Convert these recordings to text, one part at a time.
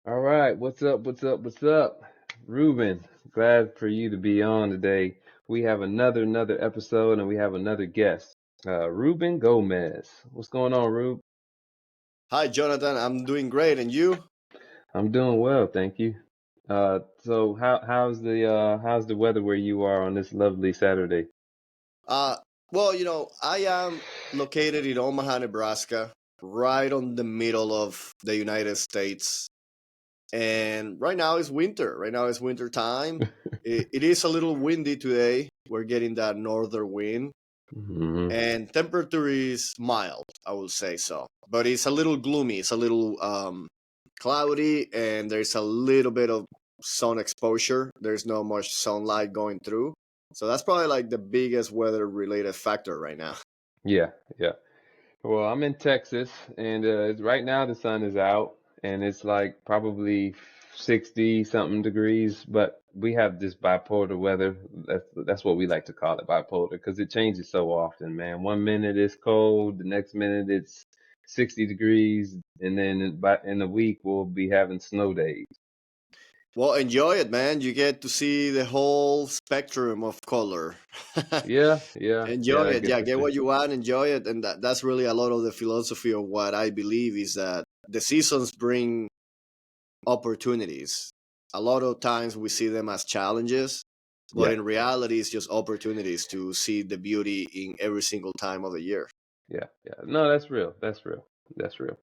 All right, what's up? What's up? What's up? Ruben, glad for you to be on today. We have another episode and we have another guest. Ruben Gomez. What's going on, Rube? Hi, Jonathan. I'm doing great, and you? I'm doing well, thank you. So how's the weather where you are on this lovely Saturday? Uh, I am located in Omaha, Nebraska, right on the middle of the United States. And right now is winter. Right now is winter time. It is a little windy today. We're getting that northern wind, Hmm. and temperature is mild, I will say so. But it's a little gloomy. It's a little cloudy, and there's a little bit of sun exposure. There's not much sunlight going through. So that's probably like the biggest weather related factor right now. Yeah, yeah. Well, I'm in Texas, and right now the sun is out, and it's like probably 60 something degrees. But we have this bipolar weather. That's what we like to call it, bipolar, because it changes so often, man. One minute it's cold, the next minute it's 60 degrees, and then in a week we'll be having snow days. Well, enjoy it, man. You get to see the whole spectrum of color. Yeah, yeah, Enjoy yeah. I it. get Yeah, to get see. what you want, enjoy it. And that's really a lot of the philosophy of what I believe is that the seasons bring opportunities. A lot of times we see them as challenges, but Yeah, in reality, it's just opportunities to see the beauty in every single time of the year. yeah, yeah. No, that's real. That's real. That's real.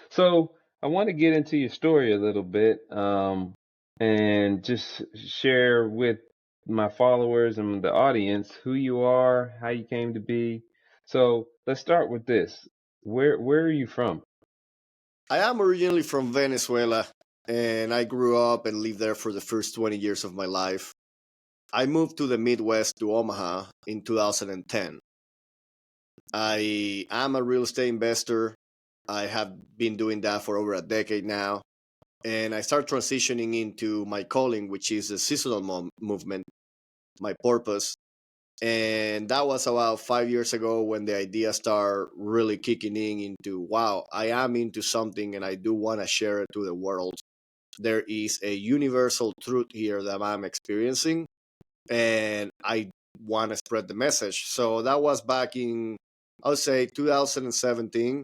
So I want to get into your story a little bit, and just share with my followers and the audience who you are, how you came to be. So let's start with this. Where are you from? I am originally from Venezuela, and I grew up and lived there for the first 20 years of my life. I moved to the Midwest to Omaha in 2010. I am a real estate investor. I have been doing that for over a decade now. And I started transitioning into my calling, which is the seasonal movement, my purpose. And that was about 5 years ago when the idea started really kicking in into wow, I am into something and I do want to share it to the world. There is a universal truth here that I'm experiencing, and I want to spread the message. So that was back in, I would say, 2017.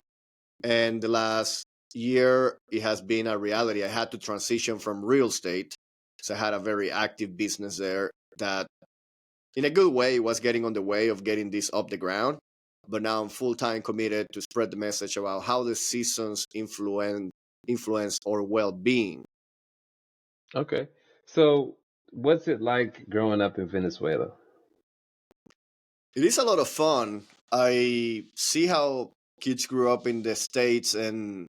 And the last year, it has been a reality. I had to transition from real estate. So I had a very active business there that, in a good way, was getting on the way of getting this up the ground. But now I'm full time committed to spread the message about how the seasons influence our well being. Okay. So what's it like growing up in Venezuela? It is a lot of fun. I see how kids grew up in the States, and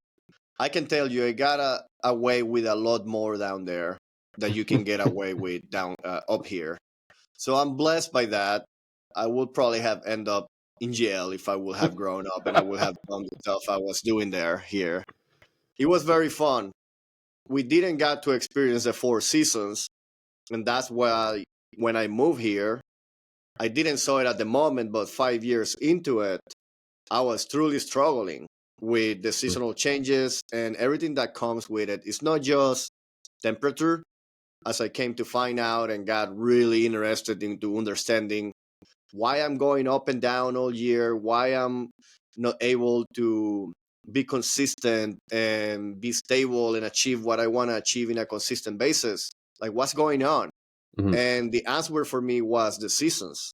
I can tell you, I got away with a lot more down there that you can get away with down up here. So I'm blessed by that. I would probably have end up in jail if I would have grown up and I would have done the stuff I was doing there here. It was very fun. We didn't get to experience the four seasons, and that's why when I moved here, I didn't saw it at the moment, but 5 years into it, I was truly struggling with the seasonal changes and everything that comes with it. It's not just temperature, as I came to find out and got really interested into understanding why I'm going up and down all year, why I'm not able to be consistent and be stable and achieve what I want to achieve in a consistent basis. Like, what's going on? Mhm. And the answer for me was the seasons.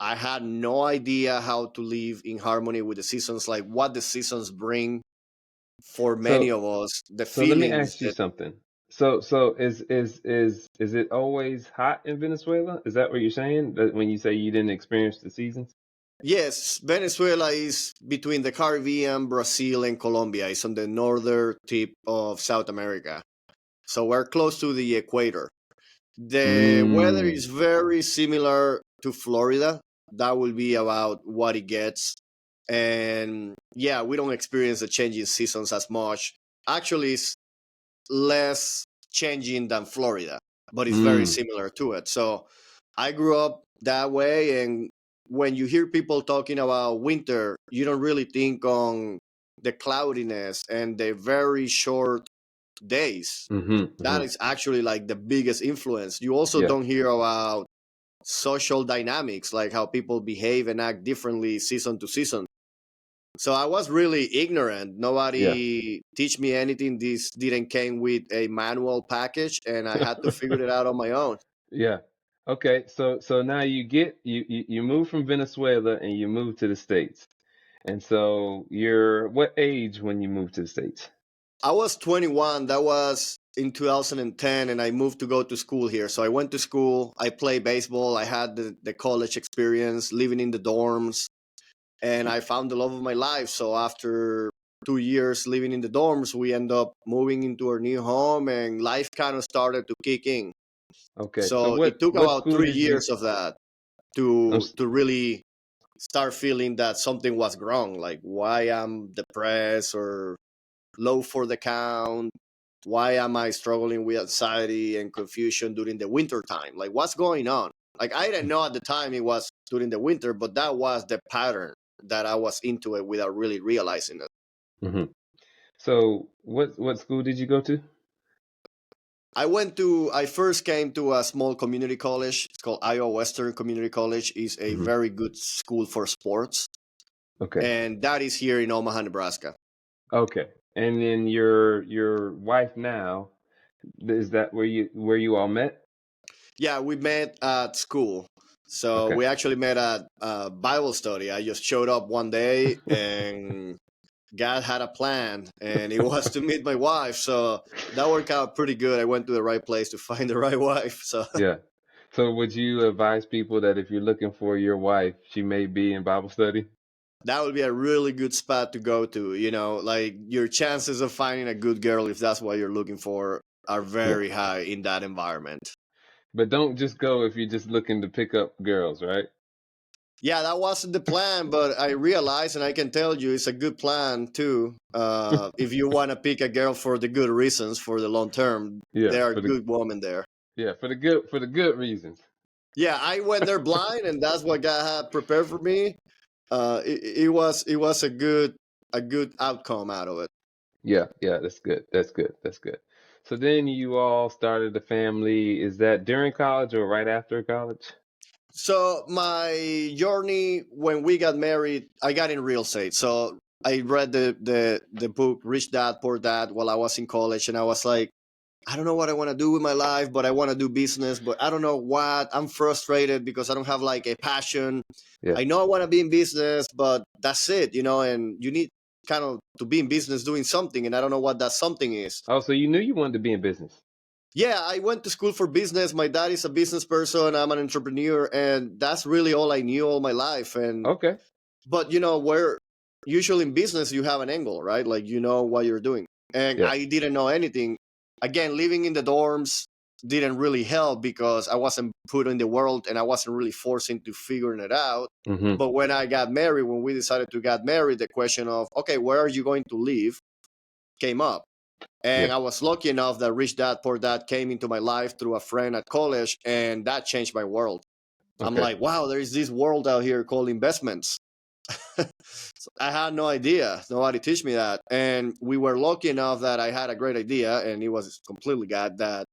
I had no idea how to live in harmony with the seasons, like what the seasons bring for many So of us, the so let me feelings ask you that, something. So is it always hot in Venezuela? Is that what you're saying? That when you say you didn't experience the seasons? yes, Venezuela is between the Caribbean, Brazil, and Colombia. It's on the northern tip of South America. So we're close to the equator. The weather Mm. is very similar to Florida. That will be about what it gets. And yeah, we don't experience the changing seasons as much. Actually, it's less changing than Florida, but it's very Mm. similar to it. So I grew up that way, and when you hear people talking about winter, you don't really think on the cloudiness and the very short days. Mm-hmm. That Mm-hmm. is actually like the biggest influence. You also Yeah. don't hear about social dynamics, like how people behave and act differently season to season. So I was really ignorant. Yeah. Nobody teach me anything. This didn't came with a manual package, and I had to figure it out on my own. Yeah. Okay. So now you move from Venezuela and you move to the States. And so you're what age when you moved to the States? I was 21. That was in 2010, and I moved to go to school here. So I went to school. I played baseball. I had the college experience, living in the dorms, and I found the love of my life. So after 2 years living in the dorms, we end up moving into our new home, and life kind of started to kick in. Okay. So So what it took what about school three did you years of that I'm to really start feeling that something was wrong, like why I'm depressed or low for the count. Why am I struggling with anxiety and confusion during the winter time? Like, what's going on? Like, I didn't know at the time it was during the winter, but that was the pattern that I was into it without really realizing it. hmm So what school did you go to? I first came to a small community college. It's called Iowa Western Community College. It's a hmm very good school for sports. Okay. And that is here in Omaha, Nebraska. Okay. And then your wife now, is that where you all met? Yeah, we met at school. So Okay. we actually met at Bible study. I just showed up one day and God had a plan and it was to meet my wife. So that worked out pretty good. I went to the right place to find the right wife. So Yeah. So would you advise people that if you're looking for your wife, she may be in Bible study? that would be a really good spot to go to. Like your chances of finding a good girl, if that's what you're looking for, are Yeah. very high in that environment. But don't just go if you're just looking to pick up girls, right? Yeah, that wasn't the plan, but I realized, and I can tell you, it's a good plan too. If you want to pick a girl for the good reasons, for the long term, Yeah, there are for the good women there. for the good reasons. Yeah, I went there blind, and that's what God had prepared for me. It was a good outcome out of it. Yeah, yeah, that's good. That's good. That's good. So then you all started a family. Is that during college or right after college? So my journey when we got married, I got in real estate. So I read the book Rich Dad Poor Dad while I was in college, and I was like, I don't know what I want to do with my life, but I want to do business, but I don't know what. I'm frustrated because I don't have like a passion. Yeah. I know I want to be in business, but that's it. And you need kind of to be in business doing something, and I don't know what that something is. Oh, so you knew you wanted to be in business. Yeah, I went to school for business. My dad is a business person. I'm an entrepreneur, and that's really all I knew all my life. And Okay. but where usually in business you have an angle, right? Like you know what you're doing. And Yeah. I didn't know anything. Again, living in the dorms didn't really help because I wasn't put in the world and I wasn't really forced into figuring it out. Mm-hmm. But when I got married, when we decided to get married, the question of, okay, where are you going to live came up. Yeah. And I was lucky enough that Rich Dad Poor Dad came into my life through a friend at college, and that changed my world. I'm Okay. like, wow, there is this world out here called investments. So I had no idea. Nobody teach me that. And we were lucky enough that I had a great idea, and it was completely God that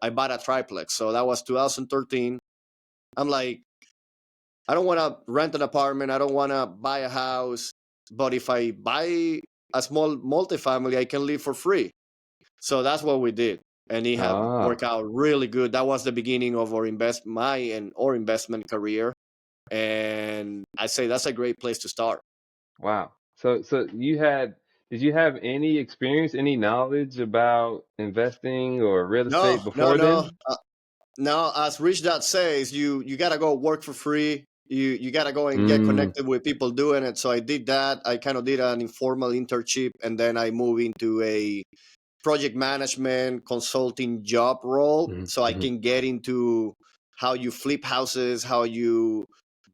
I bought a triplex. So that was 2013. I'm like, I don't want to rent an apartment. I don't want to buy a house. But if I buy a small multifamily, I can live for free. So that's what we did. And it had Ah, worked out really good. That was the beginning of my and our investment career. And I say that's a great place to start. wow. So did you have any experience, any knowledge about investing or real No, estate no, before no. then? Now, as Rich Dad says, you gotta go work for free. You gotta go and get Mm, connected with people doing it. So I did that. I kind of did an informal internship, and then I moved into a project management consulting job role, mm, so I mm, can get into how you flip houses, how you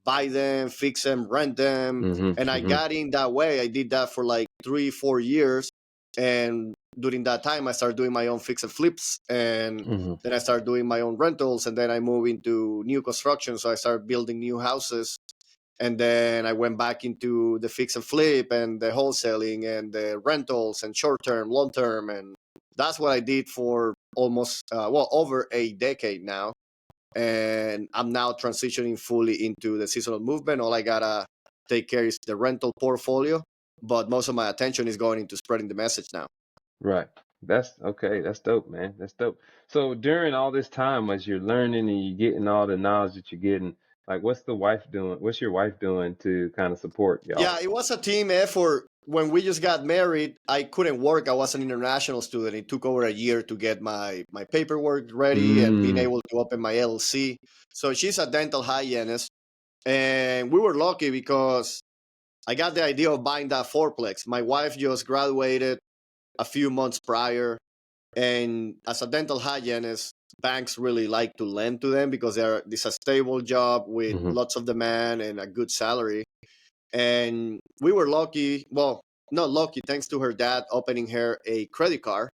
buy them, fix them, rent them. mm, And I mm, got in that way. I did that for like 3 4 years, and during that time I started doing my own fix and flips, and mm, then I started doing my own rentals, and then I moved into new construction, so I started building new houses. And then I went back into the fix and flip and the wholesaling and the rentals and short term, long term, and that's what I did for almost over a decade now, and I'm now transitioning fully into the seasonal movement. All I gotta take care is the rental portfolio, but most of my attention is going into spreading the message now. Right. That's okay. That's dope, man. That's dope. So during all this time, as you're learning and you're getting all the knowledge that you're getting, like, what's the wife doing? What's your wife doing to kind of support y'all? Yeah, it was a team effort. When we just got married, I couldn't work. I was an international student. It took over a year to get my paperwork ready and being Mm. able to open my LLC. So she's a dental hygienist, and we were lucky because I got the idea of buying that fourplex. My wife just graduated a few months prior, and as a dental hygienist, banks really like to lend to them because it's a stable job with Hmm. lots of demand and a good salary. And we were lucky, well, not lucky, thanks to her dad opening her a credit card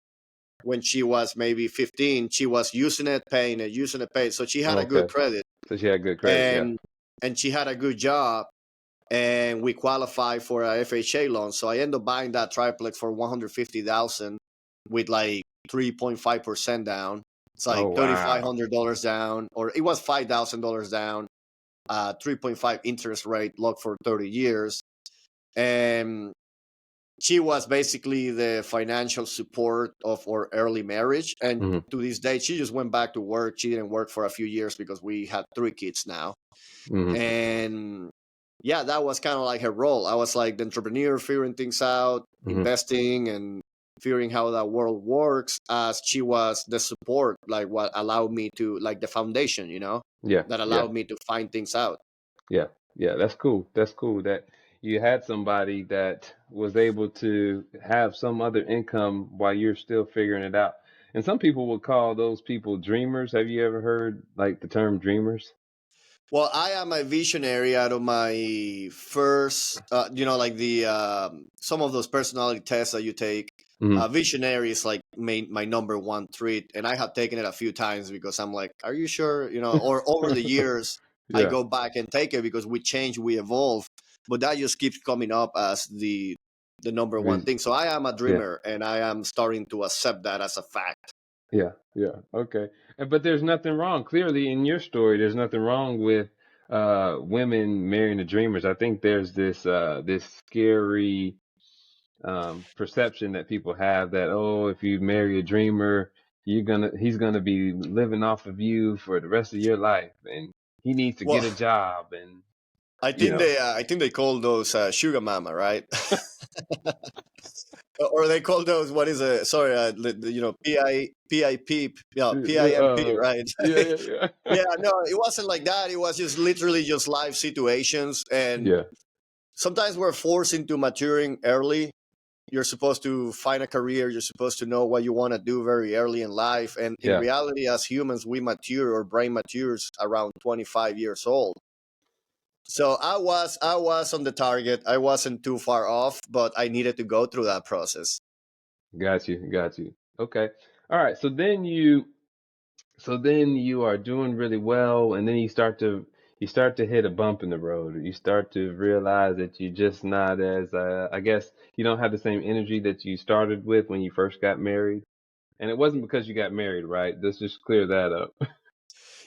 when she was maybe 15. She was using it, paying it, using it, paying. So she had a good Okay. credit, So she had good credit. Yeah. and she had a good job, and we qualified for a FHA loan. So I ended up buying that triplex for 150,000 with like 3.5% down. It's Oh, like wow. $3,500 down, or it was $5,000 down, 3.5 interest rate locked for 30 years. And she was basically the financial support of our early marriage. And Hmm. to this day, she just went back to work. She didn't work for a few years because we had 3 kids now. Hmm. And yeah, that was kind of like her role. I was like the entrepreneur, figuring things out, Hmm. investing, and figuring how that world works, as she was the support, like what allowed me to, like the foundation, Yeah. that Yeah. allowed me to find things out. Yeah, yeah, that's cool. That's cool that you had somebody that was able to have some other income while you're still figuring it out. And some people would call those people dreamers. Have you ever heard like the term dreamers? Well, I am a visionary out of my first, like the some of those personality tests that you take. Hmm. Visionary is like my number one trait, and I have taken it a few times because I'm like, are you sure? Or over the years, I Yeah. go back and take it because we change, we evolve, but that just keeps coming up as the number one Vis- thing. So I am a Yeah. dreamer, and I am starting to accept that as a fact. Yeah. Yeah. Okay. But there's nothing wrong. Clearly, in your story, there's nothing wrong with women marrying the dreamers. I think there's this scary perception that people have that, oh, if you marry a dreamer, he's gonna be living off of you for the rest of your life, and he needs to Well, get a job, and I you think know. they call those sugar mama, right? Or they call those, what is it? Sorry, PIP, yeah, PIMP, right? Yeah, yeah, yeah. Yeah, no, it wasn't like that. It was just literally just life situations, and Yeah, sometimes we're forced into maturing early. You're supposed to find a career. You're supposed to know what you want to do very early in life, and in yeah. reality, as humans, we mature. Our brain matures around 25 years old. So I was on the target. I wasn't too far off, but I needed to go through that process. Got you, got you. Okay, all right. So then you are doing really well, and then you start to hit a bump in the road. You start to realize that you're just not as I guess you don't have the same energy that you started with when you first got married. And it wasn't because you got married, right? Let's just clear that up.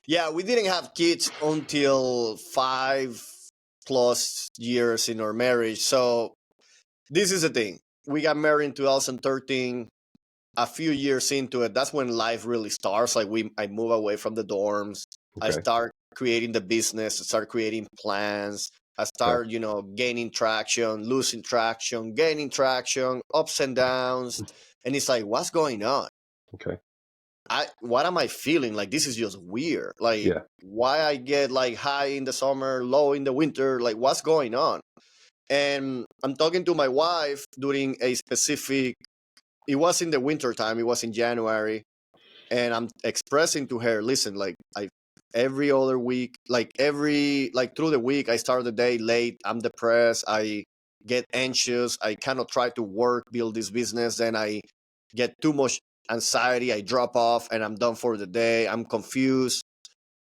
Yeah, we didn't have kids until 5 plus years in our marriage. So this is the thing. We got married in 2013. A few years into it, that's when life really starts. Like I move away from the dorms. I Okay. start creating the business. I start creating plans. I Okay. start, gaining traction, losing traction, gaining traction, ups and downs. And it's like, what's going on? Okay. What am I feeling? Like, this is just weird. Like, Yeah. why I get like high in the summer, low in the winter? Like, what's going on? And I'm talking to my wife during a specific. It was in the winter time. It was in January, and I'm expressing to her, listen, like I every other week, like through the week, I start the day late. I'm depressed. I get anxious. I cannot try to work, build this business. Then I get too much anxiety. I drop off, and I'm done for the day. I'm confused.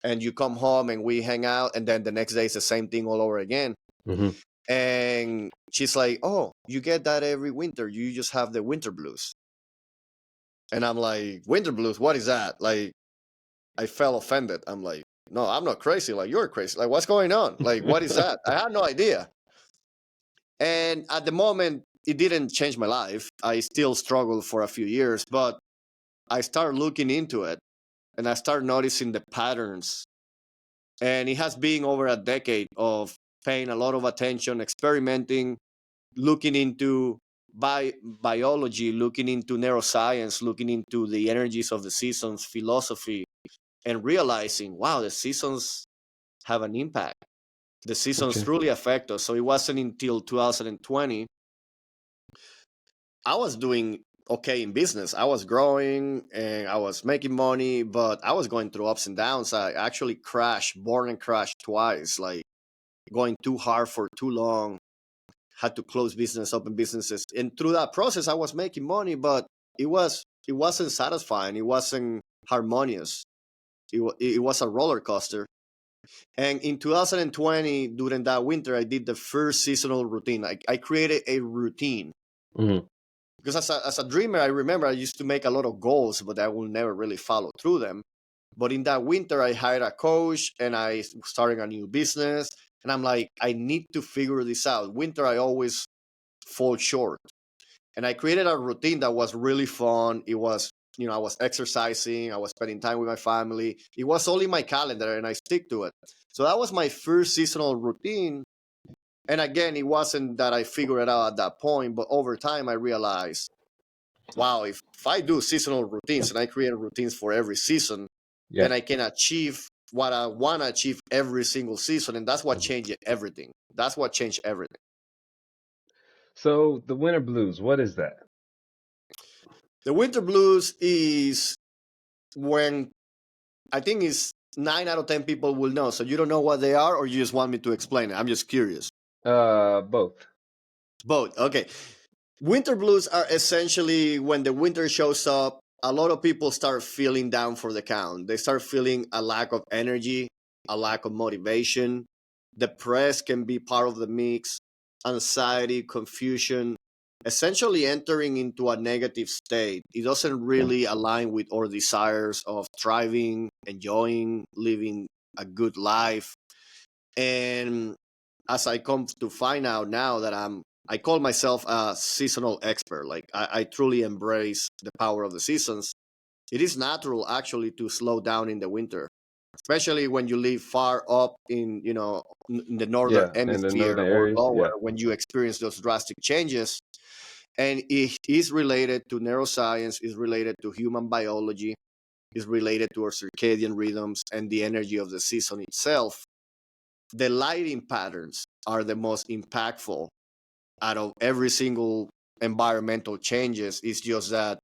And you come home, and we hang out, and then the next day is the same thing all over again. Hmm. And she's like, "Oh, you get that every winter. You just have the winter blues." And I'm like, winter blues, what is that? Like, I felt offended. I'm like, no, I'm not crazy. Like, you're crazy. Like, what's going on? Like, what is that? I had no idea. And at the moment, it didn't change my life. I still struggled for a few years, but I started looking into it and I started noticing the patterns. And it has been over a decade of paying a lot of attention, experimenting, looking into biology, looking into neuroscience, looking into the energies of the seasons, philosophy, and realizing, wow, the seasons have an impact. The seasons Okay. truly affect us. So it wasn't until 2020 I was doing okay in business. I was growing and I was making money, but I was going through ups and downs. I actually crashed, born and crashed twice, like going too hard for too long, had to close business, open businesses. And through that process I was making money, but it wasn't satisfying. It wasn't harmonious. It was a roller coaster. And in 2020, during that winter, I did the first seasonal routine. I created a routine Hmm. because as a dreamer, I remember I used to make a lot of goals, but I will never really follow through them. But in that winter, I hired a coach and I started a new business. And I'm like, I need to figure this out. Winter, I always fall short. And I created a routine that was really fun. It was, I was exercising, I was spending time with my family. It was all in my calendar and I stick to it. So that was my first seasonal routine. And again, it wasn't that I figured it out at that point, but over time I realized, wow, if I do seasonal routines and I create routines for every season, Yeah. then I can achieve what I want to achieve every single season. And that's what Mhm. changed everything. That's what changed everything. So the winter blues, what is that? The winter blues is when I think is 9 out of 10 people will know. So you don't know what they are, or you just want me to explain it? I'm just curious. Both. Both. Okay. Winter blues are essentially when the winter shows up, a lot of people start feeling down for the count. They start feeling a lack of energy, a lack of motivation. Depressed can be part of the mix, anxiety, confusion, essentially entering into a negative state. It doesn't Yeah. really align with our desires of thriving, enjoying, living a good life. And as I come to find out now that I call myself a seasonal expert. Like I truly embrace the power of the seasons. It is natural actually to slow down in the winter, especially when you live far up in, in the northern Yeah. In the hemisphere northern or areas. lower, Yeah. when you experience those drastic changes. And it is related to neuroscience, is related to human biology, is related to our circadian rhythms and the energy of the season itself. The lighting patterns are the most impactful out of every single environmental changes. It's just that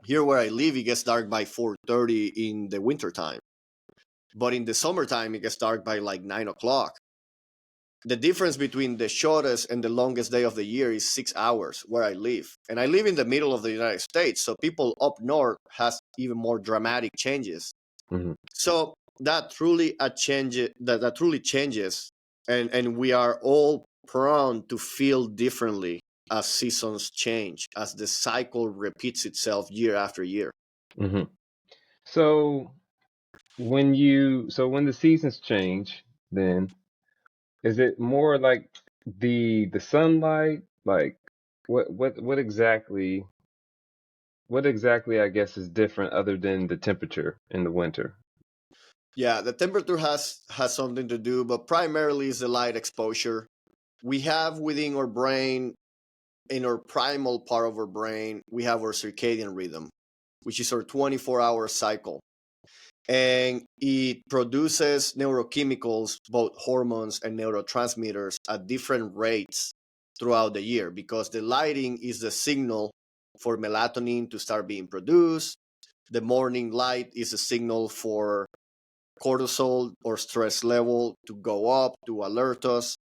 here where I live, it gets dark by 4:30 in the wintertime. But in the summertime, it gets dark by like 9 o'clock. The difference between the shortest and the longest day of the year is 6 hours where I live. And I live in the middle of the United States. So people up north has even more dramatic changes. Hmm. So that truly a change that truly changes, and we are all prone to feel differently as seasons change, as the cycle repeats itself year after year. Hmm. So when the seasons change, then is it more like the sunlight? Like what exactly I guess is different other than the temperature in the winter? Yeah, the temperature has something to do, but primarily is the light exposure. We have within our brain, in our primal part of our brain, we have our circadian rhythm, which is our 24-hour cycle. And it produces neurochemicals, both hormones and neurotransmitters, at different rates throughout the year because the lighting is the signal for melatonin to start being produced. The morning light is a signal for cortisol or stress level to go up to alert us.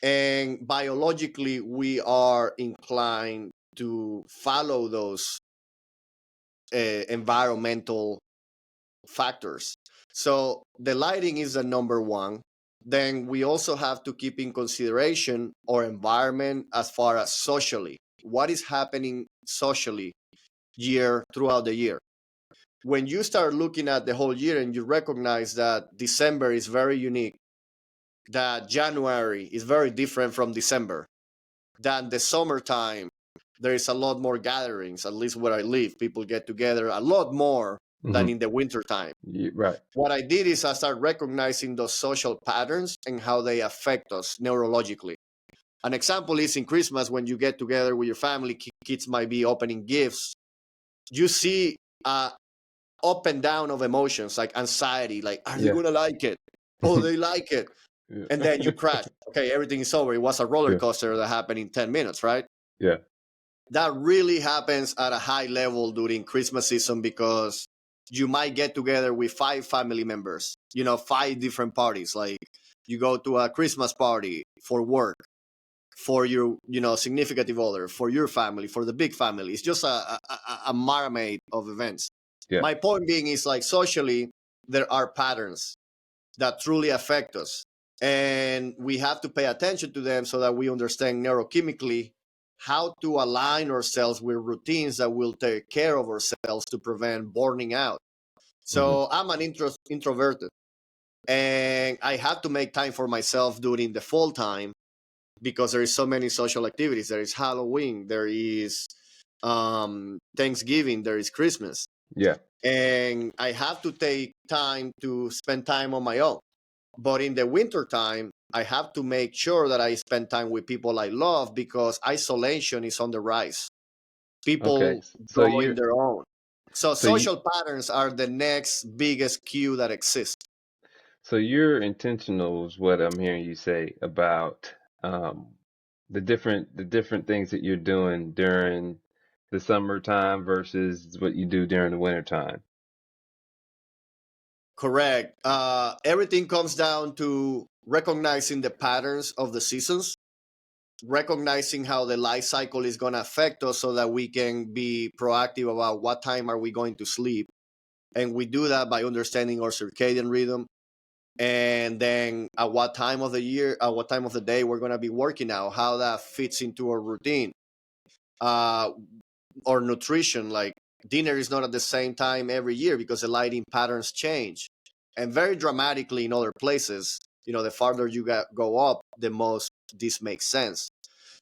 And biologically, we are inclined to follow those environmental factors. So the lighting is the number one. Then we also have to keep in consideration our environment as far as socially. What is happening socially? year throughout the year. When you start looking at the whole year and you recognize that December is very unique, that January is very different from December, that the summertime there is a lot more gatherings, at least where I live, people get together a lot more than Mm-hmm. in the winter time. Right. What I did is I started recognizing those social patterns and how they affect us neurologically. An example is in Christmas when you get together with your family, kids might be opening gifts. You see up and down of emotions like anxiety, like, are they Yeah. going to like it? Oh, they like it. Yeah. And then you crash. Okay, everything is over. It was a roller Yeah. coaster that happened in 10 minutes, right? Yeah. That really happens at a high level during Christmas season because you might get together with 5 family members, 5 different parties. Like you go to a Christmas party for work, for your, significant other, for your family, for the big family. It's just a marmite of events. Yeah. My point being is like socially, there are patterns that truly affect us. And we have to pay attention to them so that we understand neurochemically how to align ourselves with routines that will take care of ourselves to prevent burning out. Mm-hmm. So I'm an introverted, and I have to make time for myself during the fall time because there is so many social activities. There is Halloween, there is Thanksgiving, there is Christmas, Yeah. and I have to take time to spend time on my own. But in the winter time, I have to make sure that I spend time with people I love because isolation is on the rise. Okay. People So go in you're their own. So so you social patterns are the next biggest cue that exists. so you're intentional is what I'm hearing you say about um the different things that you're doing during the summertime versus what you do during the wintertime. Correct. Everything comes down to recognizing the patterns of the seasons, recognizing how the life cycle is going to affect us so that we can be proactive about what time are we going to sleep. And we do that by understanding our circadian rhythm, and then at what time of the year, at what time of the day we're going to be working out, how that fits into our routine, uh, or nutrition. Like dinner is not at the same time every year because the lighting patterns change, and very dramatically in other places. The farther you go up, the most this makes sense.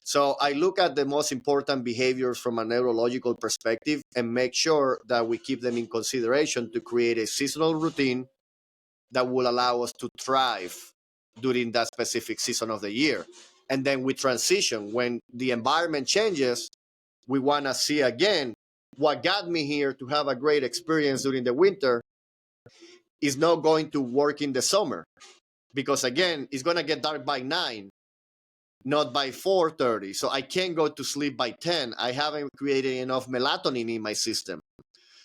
So I look at the most important behaviors from a neurological perspective and make sure that we keep them in consideration to create a seasonal routine that will allow us to thrive during that specific season of the year. And then we transition when the environment changes. We want to see again what got me here to have a great experience during the winter is not going to work in the summer because again it's going to get dark by 9, not by 4:30. So I can't go to sleep by 10. I haven't created enough melatonin in my system.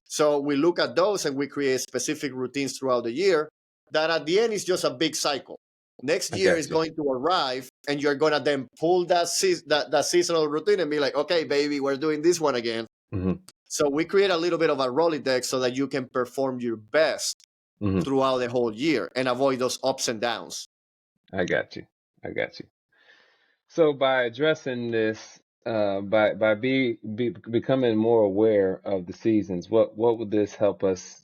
So we look at those and we create specific routines throughout the year that at the end is just a big cycle. Next I year is got you. going to arrive and you're going to then pull that seasonal routine and be like, okay, baby, we're doing this one again. Mm-hmm. So we create a little bit of a Rolodex so that you can perform your best Mm-hmm. throughout the whole year and avoid those ups and downs. I got you. I got you. So by addressing this, by becoming more aware of the seasons, what would this help us?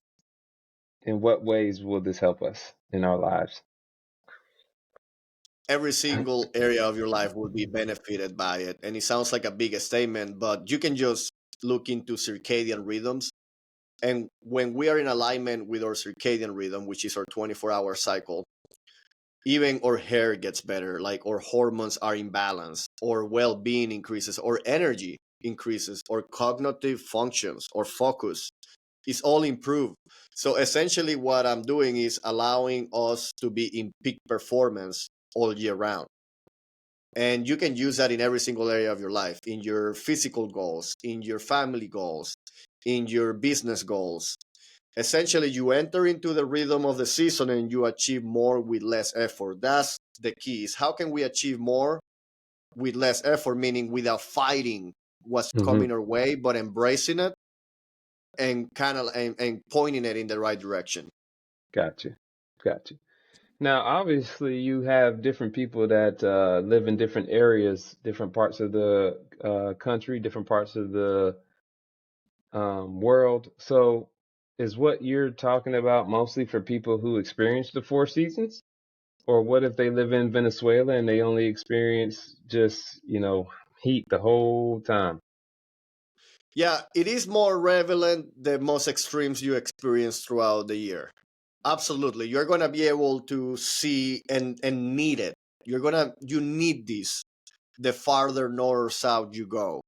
In what ways will this help us in our lives? Every single area of your life will be benefited by it. And it sounds like a big statement, but you can just look into circadian rhythms. And when we are in alignment with our circadian rhythm, which is our 24-hour cycle, even our hair gets better, like our hormones are in balance, or well being increases, or energy increases, or cognitive functions, or focus is all improved. So essentially, what I'm doing is allowing us to be in peak performance all year round. And you can use that in every single area of your life, in your physical goals, in your family goals, in your business goals. Essentially, you enter into the rhythm of the season and you achieve more with less effort. That's the key. Is how can we achieve more with less effort, meaning without fighting what's Mm-hmm. coming our way, but embracing it and kind of and pointing it in the right direction. Got you. Got you. Now, obviously, you have different people that live in different areas, different parts of the country, different parts of the world. So, is what you're talking about mostly for people who experience the four seasons? Or what if they live in Venezuela and they only experience just, heat the whole time? Yeah, it is more relevant the most extremes you experience throughout the year. Absolutely. You're gonna be able to see and need it. You need this the farther north or south you go.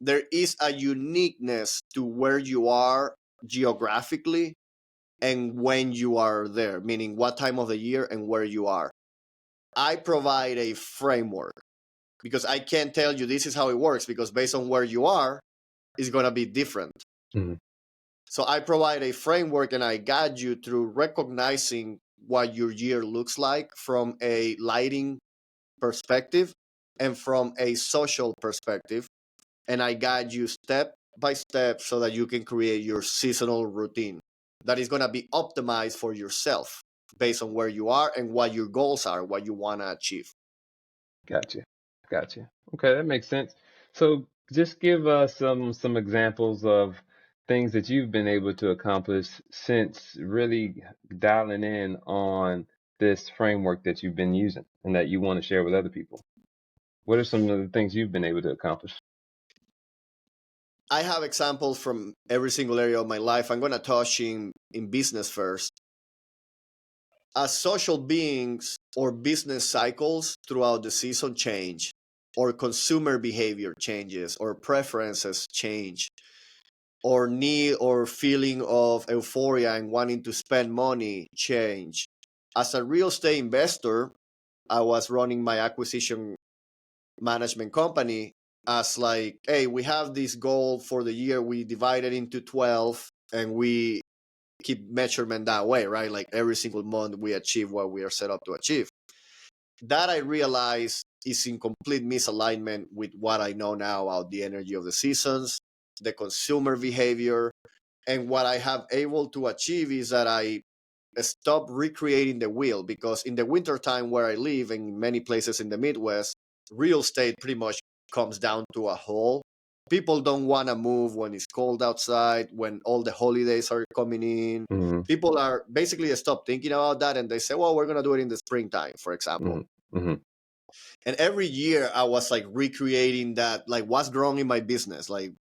There is a uniqueness to where you are geographically and when you are there, meaning what time of the year and where you are. I provide a framework because I can't tell you this is how it works because based on where you are, it's going to be different. Hmm. So I provide a framework and I guide you through recognizing what your year looks like from a lighting perspective and from a social perspective. And I guide you step by step so that you can create your seasonal routine that is going to be optimized for yourself based on where you are and what your goals are, what you want to achieve. Gotcha. Gotcha. Okay, that makes sense. So just give us some examples of things that you've been able to accomplish since really dialing in on this framework that you've been using and that you want to share with other people. What are some of the things you've been able to accomplish? I have examples from every single area of my life. I'm going to touch in business first. As social beings or business cycles throughout the season change, or consumer behavior changes, or preferences change, or need or feeling of euphoria and wanting to spend money change. As a real estate investor, I was running my acquisition management company as like, hey, we have this goal for the year. We divide it into 12 and we keep measurement that way, right? Like every single month we achieve what we are set up to achieve. That I realize is in complete misalignment with what I know now about the energy of the seasons, the consumer behavior, and what I have able to achieve is that I stop recreating the wheel because in the wintertime where I live and in many places in the Midwest, real estate pretty much comes down to a hole. People don't want to move when it's cold outside, when all the holidays are coming in. Hmm. People are basically stop thinking about that and they say, well, we're going to do it in the springtime, for example. Hmm. Hmm. And every year I was like recreating that, like what's wrong in my business? Like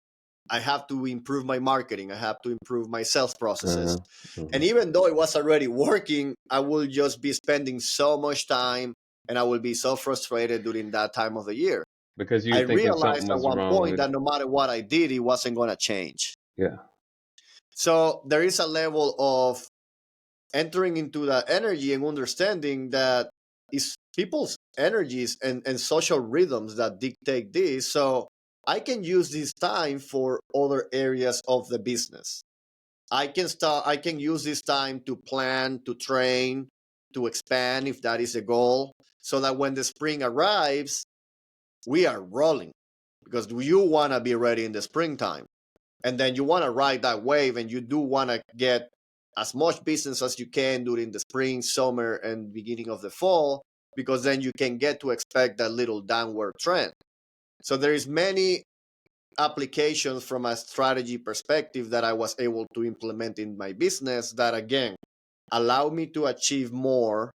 I have to improve my marketing. I have to improve my sales processes. Uh, hmm. And even though it was already working, I will just be spending so much time and I will be so frustrated during that time of the year. Because I you're thinking something realized at was one wrong point with that it. no matter what I did, it wasn't going to change. Yeah. So there is a level of entering into that energy and understanding that it's people's energies and social rhythms that dictate this. So I can use this time for other areas of the business. I can use this time to plan, to train, to expand if that is the goal, so that when the spring arrives, we are rolling because you want to be ready in the springtime. And then you want to ride that wave and you do want to get as much business as you can during the spring, summer, and beginning of the fall, because then you can get to expect that little downward trend. So there is many applications from a strategy perspective that I was able to implement in my business that again allow me to achieve more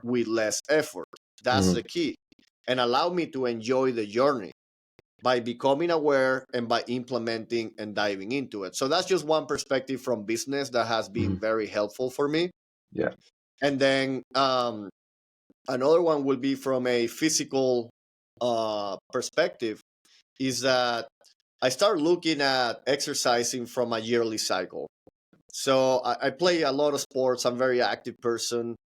with less effort. That's Hmm. the key. And allow me to enjoy the journey by becoming aware and by implementing and diving into it. So that's just one perspective from business that has Hmm. been very helpful for me. Yeah. And then another one will be from a physical perspective is that I start looking at exercising from a yearly cycle. So I play a lot of sports. I'm a very active person.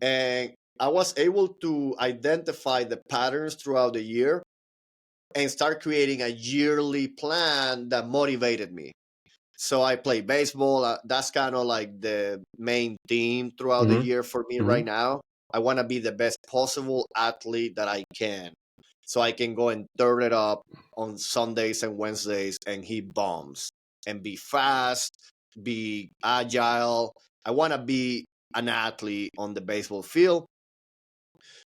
And I was able to identify the patterns throughout the year and start creating a yearly plan that motivated me. So I play baseball. That's kind of like the main theme throughout the Hmm. year for me Hmm. right now. I want to be the best possible athlete that I can. So I can go and turn it up on Sundays and Wednesdays and hit bombs and be fast, be agile. I want to be an athlete on the baseball field.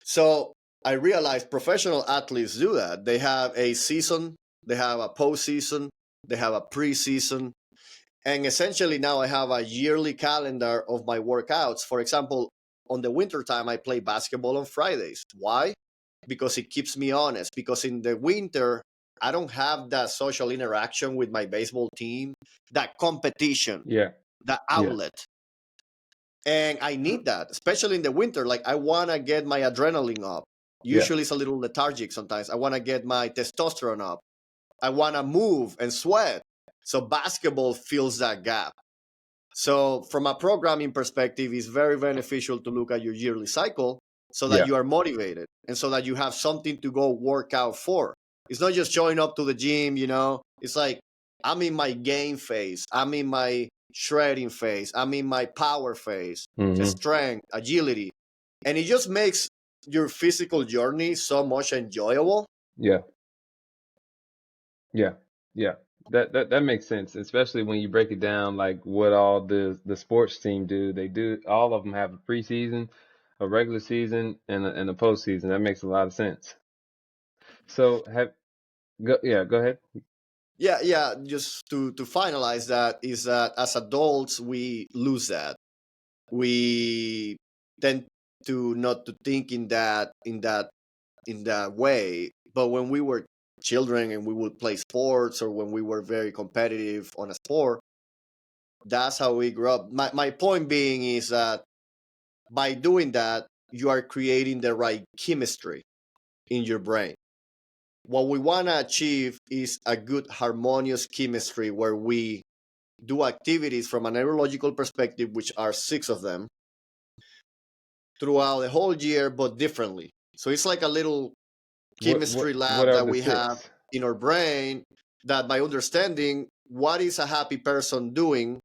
So I realized professional athletes do that. They have a season, they have a postseason, they have a preseason, and essentially now I have a yearly calendar of my workouts. For example, on the winter time, I play basketball on Fridays. Why? Because it keeps me honest. Because in the winter, I don't have that social interaction with my baseball team, that competition, Yeah. that Yeah. outlet. And I need that, especially in the winter. Like, I want to get my adrenaline up. Yeah. Usually it's a little lethargic sometimes. I want to get my testosterone up. I want to move and sweat. So basketball fills that gap. So from a programming perspective, it's very beneficial to look at your yearly cycle so that Yeah. you are motivated and so that you have something to go work out for. It's not just showing up to the gym. It's like, I'm in my game phase. I'm in my shredding phase. I'm in my power phase, Hmm. strength, agility. And it just makes your physical journey so much enjoyable. Yeah. Yeah. Yeah. That makes sense, especially when you break it down like what all the sports team do. They do all of them have a preseason, a regular season, and a postseason. That makes a lot of sense. So go ahead. Yeah. Just to finalize that is that as adults we lose that. We tend to not to think in that way. But when we were children and we would play sports, or when we were very competitive on a sport, that's how we grew up. My point being is that by doing that, you are creating the right chemistry in your brain. What we want to achieve is a good harmonious chemistry where we do activities from a neurological perspective, which are six of them, throughout the whole year, but differently. So it's like a little chemistry What lab are that the we have six? in our brain, that by understanding what is a happy person doing,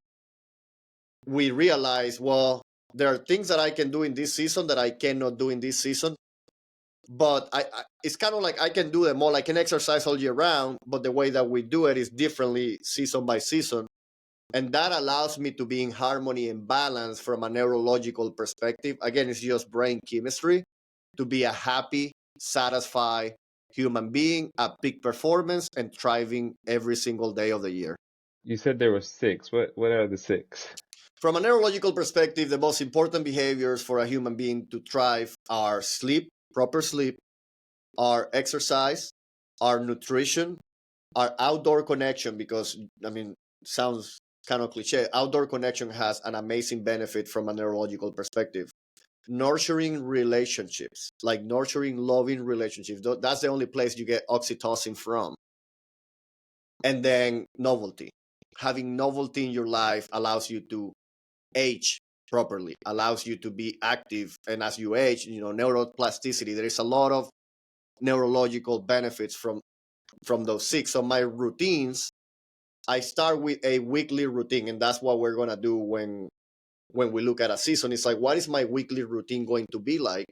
we realize, well, there are things that I can do in this season that I cannot do in this season. But it's kind of like I can do them all. I can exercise all year round, but the way that we do it is differently season by season. And that allows me to be in harmony and balance from a neurological perspective. Again, it's just brain chemistry to be a happy, satisfied human being at peak performance and thriving every single day of the year. You said there were six. What are the six? From a neurological perspective, the most important behaviors for a human being to thrive are sleep, proper sleep, our exercise, our nutrition, our outdoor connection. Because, I mean, sounds kind of cliche. Outdoor connection has an amazing benefit from a neurological perspective. Nurturing relationships, like nurturing, loving relationships. That's the only place you get oxytocin from. And then novelty. Having novelty in your life allows you to age properly, allows you to be active. And as you age, neuroplasticity, there is a lot of neurological benefits from those six. So my routines, I start with a weekly routine, and that's what we're gonna do when we look at a season. It's like, what is my weekly routine going to be like?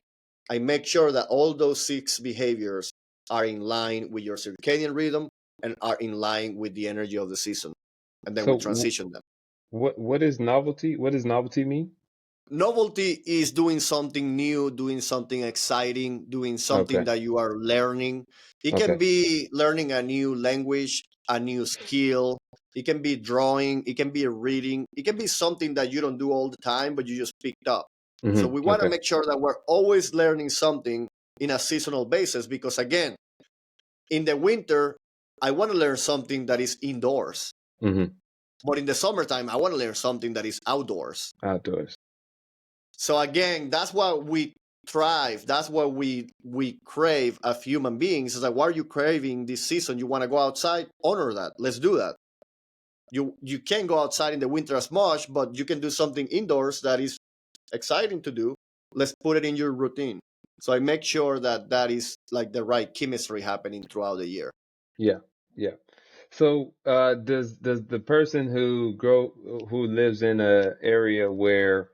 I make sure that all those six behaviors are in line with your circadian rhythm and are in line with the energy of the season. And then So we transition them. what is novelty? What does novelty mean? Novelty is doing something new, doing something exciting, doing something Okay. that you are learning. It can Okay. be learning a new language, a new skill. It can be drawing. It can be reading. It can be something that you don't do all the time, but you just picked up. So we want to Okay. make sure that we're always learning something in a seasonal basis, because, again, in the winter, I want to learn something that is indoors. Hmm. But in the summertime, I want to learn something that is outdoors. Outdoors. So again, that's what we thrive. That's what we crave as human beings. Is like, what are you craving this season? You want to go outside? Honor that. Let's do that. You can't go outside in the winter as much, but you can do something indoors that is exciting to do. Let's put it in your routine. So I make sure that that is like the right chemistry happening throughout the year. Yeah. Yeah. So, does the person who lives in a area where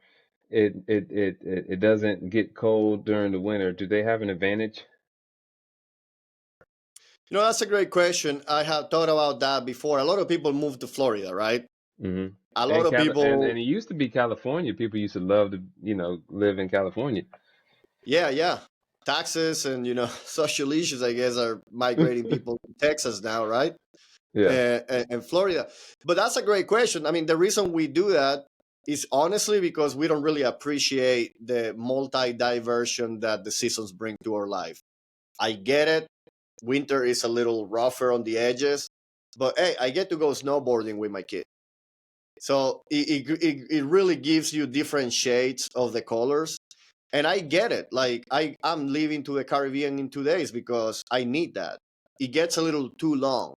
it doesn't get cold during the winter, do they have an advantage? That's a great question. I have thought about that before. A lot of people move to Florida, right? Hmm. A lot And of and people. it used to be California. People used to love to, live in California. Yeah. Taxes and social issues, I guess, are migrating people to Texas now, right? Yeah. and Florida. But that's a great question. I mean, the reason we do that is honestly because we don't really appreciate the multi-diversion that the seasons bring to our life. I get it. Winter is a little rougher on the edges, but hey, I get to go snowboarding with my kid. So it really gives you different shades of the colors. And I get it. Like I'm leaving to the Caribbean in 2 days because I need that. It gets a little too long.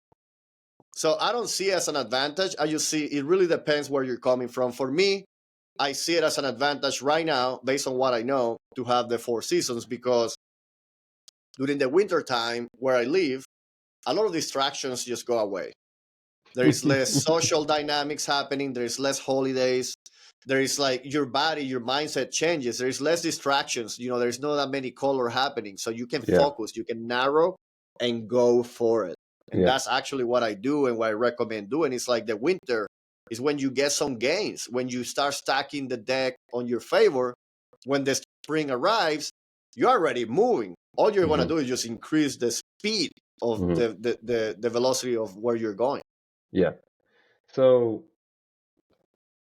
So I don't see it as an advantage. I just see it really depends where you're coming from. For me, I see it as an advantage right now, based on what I know, to have the 4 seasons because during the winter time where I live, a lot of distractions just go away. There is less social dynamics happening. There is less holidays. There is like your body, your mindset changes. There is less distractions. There's not that many color happening. So you can Yeah. focus, you can narrow and go for it. And Yeah. that's actually what I do and what I recommend doing. It's like the winter is when you get some gains, when you start stacking the deck on your favor. When the spring arrives, you're already moving. All you're going to Hmm. do is just increase the speed of Hmm. the velocity of where you're going. Yeah. So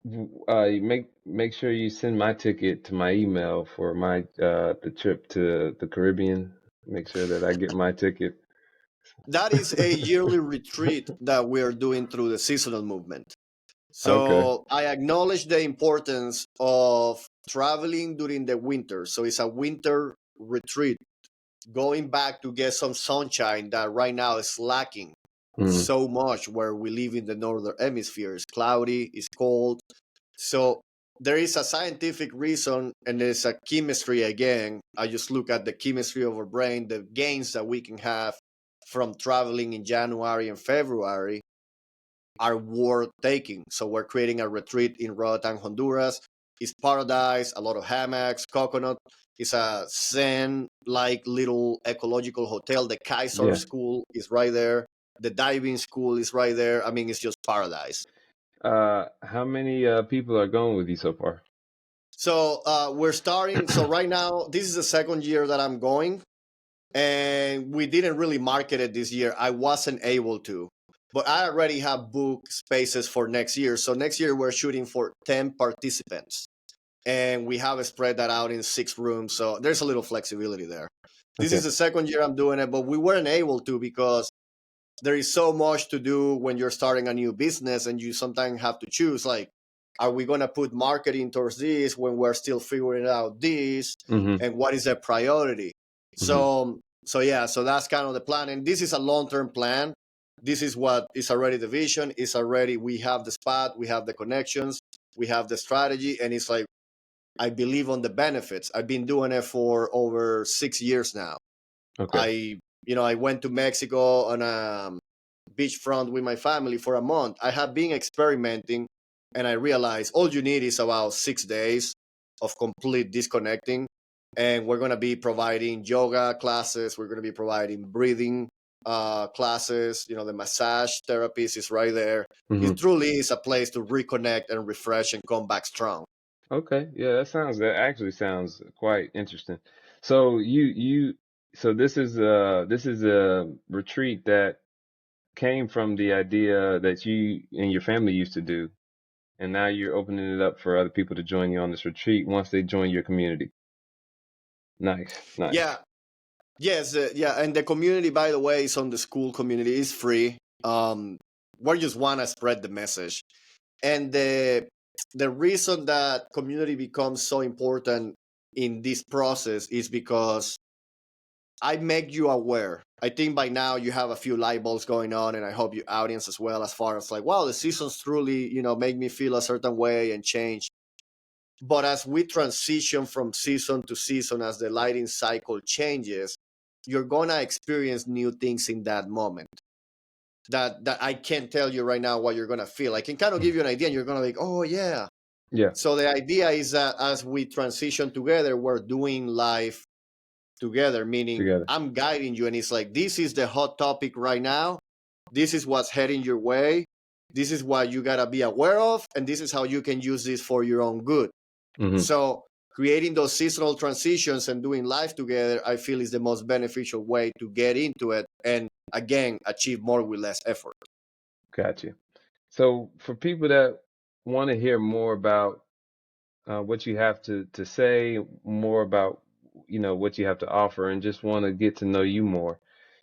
make sure you send my ticket to my email for my the trip to the Caribbean. Make sure that I get my ticket. That is a yearly retreat that we are doing through the seasonal movement. Okay. So I acknowledge the importance of traveling during the winter. So it's a winter retreat, going back to get some sunshine that right now is lacking Hmm. so much where we live in the northern hemisphere. It's cloudy, it's cold. So there is a scientific reason and there's a chemistry again. I just look at the chemistry of our brain, the gains that we can have from traveling in January and February are worth taking. So we're creating a retreat in Roatan, Honduras. It's paradise, a lot of hammocks, coconut. It's a zen-like little ecological hotel. The Kaiser Yeah. School is right there. The diving school is right there. I mean, it's just paradise. How many people are going with you so far? So we're starting. So right now, this is the second year that I'm going, and we didn't really market it this year. I wasn't able to, but I already have booked spaces for next year. So next year we're shooting for 10 participants, and we have spread that out in 6 rooms. So there's a little flexibility there. This is Okay. the second year I'm doing it, but we weren't able to because there is so much to do when you're starting a new business and you sometimes have to choose like, are we going to put marketing towards this when we're still figuring out this, Hmm. and what is the priority? Hmm. So yeah, so that's kind of the plan, and this is a long-term plan. This is what is already the vision. Is already, we have the spot, we have the connections, we have the strategy, and it's like, I believe on the benefits. I've been doing it for over 6 years now. Okay. I went to Mexico on a beachfront with my family for a month. I have been experimenting, and I realized all you need is about 6 days of complete disconnecting. And we're going to be providing yoga classes. We're going to be providing breathing classes. The massage therapist is right there. Hmm. It truly is a place to reconnect and refresh and come back strong. Okay. Yeah, that actually sounds quite interesting. So so this is a retreat that came from the idea that you and your family used to do, and now you're opening it up for other people to join you on this retreat once they join your community. Nice, nice. Yeah, yes, yeah. And the community, by the way, is on the school community. It's free. We just want to spread the message. And the reason that community becomes so important in this process is because I make you aware. I think by now you have a few light bulbs going on, and I hope your audience as well, as far as like, wow, the seasons truly, make me feel a certain way and change. But as we transition from season to season, as the lighting cycle changes, you're gonna experience new things in that moment. That I can't tell you right now what you're gonna feel. I can kind of give you an idea, and you're gonna be like, oh yeah. Yeah, So the idea is that as we transition together, we're doing life together, meaning together. I'm guiding you, and it's like, this is the hot topic right now. This is what's heading your way. This is what you gotta be aware of, and this is how you can use this for your own good. Hmm. So creating those seasonal transitions and doing life together, I feel, is the most beneficial way to get into it and again achieve more with less effort. Gotcha. So for people that want to hear more about what you have to say, more about what you have to offer, and just want to get to know you more,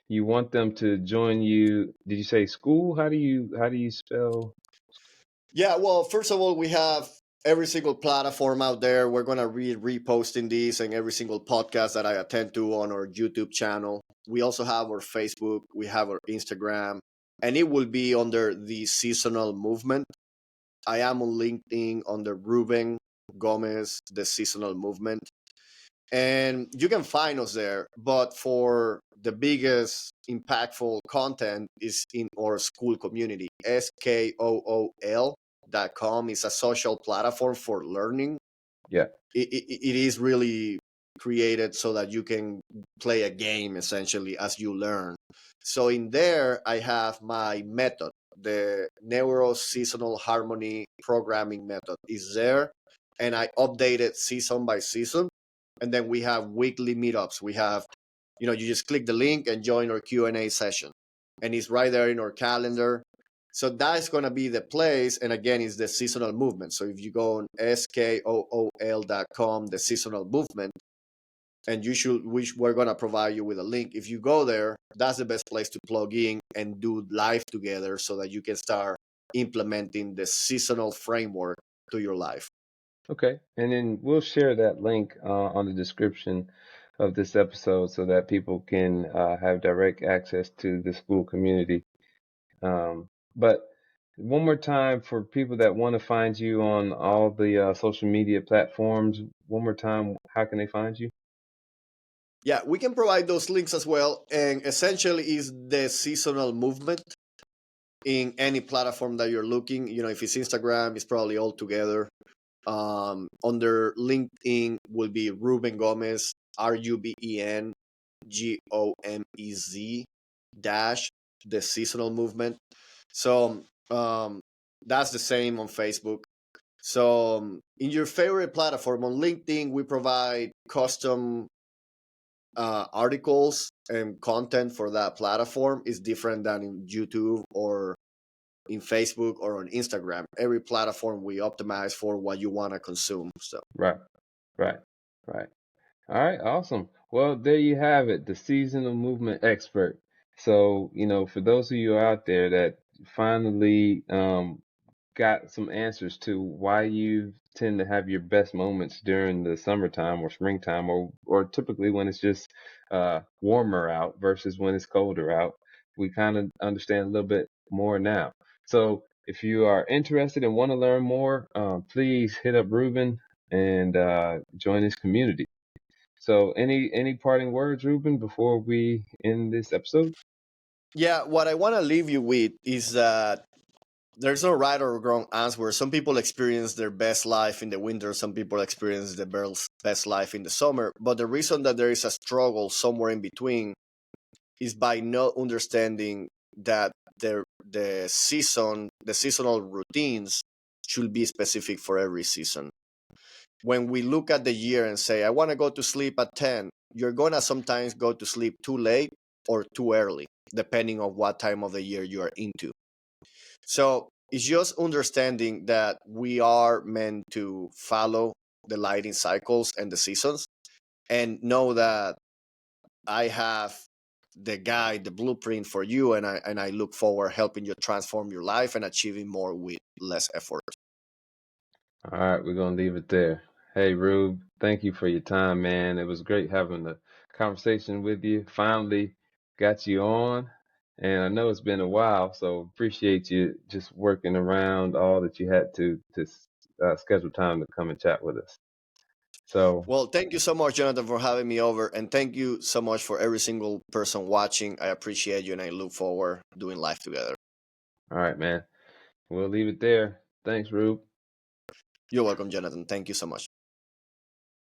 you want them to join you. Did you say school? How do you spell? Yeah, well, first of all, we have every single platform out there. We're gonna be reposting these and every single podcast that I attend to on our YouTube channel. We also have our Facebook, we have our Instagram, and it will be under the seasonal movement. I am on LinkedIn under Ruben Gomez, the seasonal movement. And you can find us there, but for the biggest impactful content is in our school community. skool.com is a social platform for learning. Yeah. It is really created so that you can play a game essentially as you learn. So in there I have my method, the neuro seasonal harmony programming method is there, and I update it season by season. And then we have weekly meetups. We have, you just click the link and join our Q&A session, and it's right there in our calendar. So that's going to be the place. And again, it's the seasonal movement. So if you go on skool.com, the seasonal movement, and we're going to provide you with a link. If you go there, that's the best place to plug in and do live together so that you can start implementing the seasonal framework to your life. Okay. And then we'll share that link on the description of this episode so that people can have direct access to the school community. But one more time for people that want to find you on all the social media platforms, one more time, how can they find you? Yeah, we can provide those links as well. And essentially is the seasonal movement in any platform that you're looking. If it's Instagram, it's probably all together. Under LinkedIn will be Ruben Gomez, RubenGomez dash the seasonal movement. So that's the same on Facebook. So in your favorite platform on LinkedIn, we provide custom articles and content for that platform. Is different than in YouTube or in Facebook or on Instagram. Every platform we optimize for what you want to consume. So Right, right, right. All right, awesome. Well, there you have it, the seasonal movement expert. So, for those of you out there that finally got some answers to why you tend to have your best moments during the summertime or springtime or typically when it's just warmer out versus when it's colder out. We kind of understand a little bit more now. So if you are interested and want to learn more, please hit up Ruben and join his community. So any parting words, Ruben, before we end this episode? yeah, what I want to leave you with is that there's no right or wrong answer. Some people experience their best life in the winter. Some people experience the best life in the summer. But the reason that there is a struggle somewhere in between is by not understanding that the seasonal routines should be specific for every season. When we look at the year and say, I want to go to sleep at 10, you're going to sometimes go to sleep too late or too early, depending on what time of the year you are into. So it's just understanding that we are meant to follow the lighting cycles and the seasons, and know that I have the guide, the blueprint for you, and I look forward helping you transform your life and achieving more with less effort. All right, we're gonna leave it there. Hey, Rube, thank you for your time, man. It was great having a conversation with you. Finally got you on, and I know it's been a while, so appreciate you just working around all that you had to schedule time to come and chat with us. So, Well, thank you so much, Jonathan, for having me over, and thank you so much for every single person watching. I appreciate you, and I look forward doing life together. all right, man, we'll leave it there. Thanks, Rube. You're welcome, Jonathan. Thank you so much.